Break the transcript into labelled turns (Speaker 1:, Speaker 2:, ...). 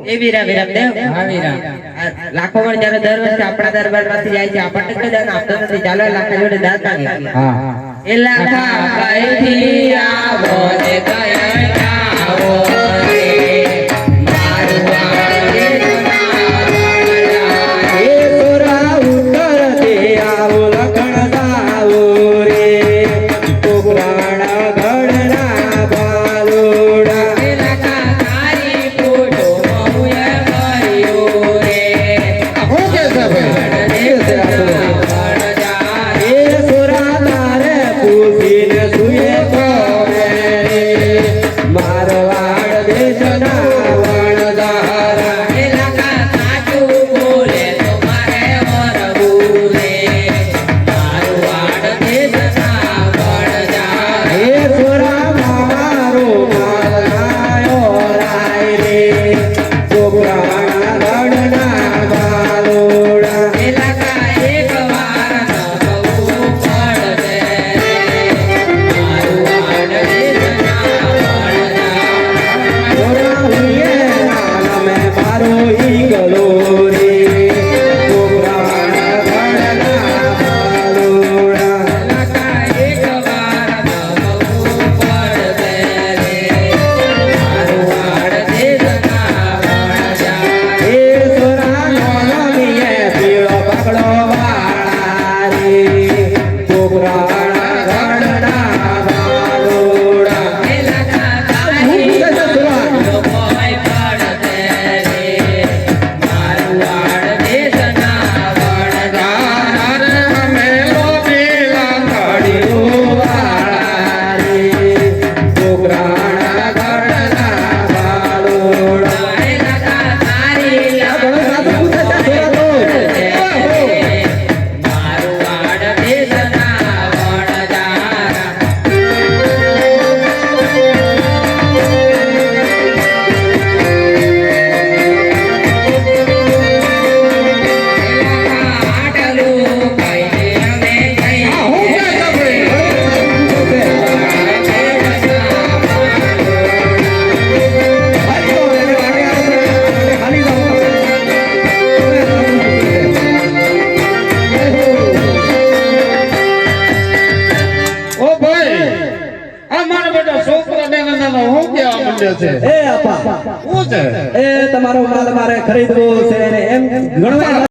Speaker 1: એ વીરા વિરમદેવ હા વીરા લાખો વાર જ્યારે દર વર્ષે આપણા દરબારમાંથી જાય છે આપણને કોઈ દાન આપતો નથી ચાલો લાખા જોડે દાન માંગે હા એ લાખા કઈથી આવો ને કયા આવો રે મારું વાળે એ સોરા ઉત્તર દે આવો લખણ દાવો રે કોકરાણા ગણના બાલોડા એ લાખા તારી ફોટો
Speaker 2: તમારો માલ મારે ખરીદવો છે એમ ગણવા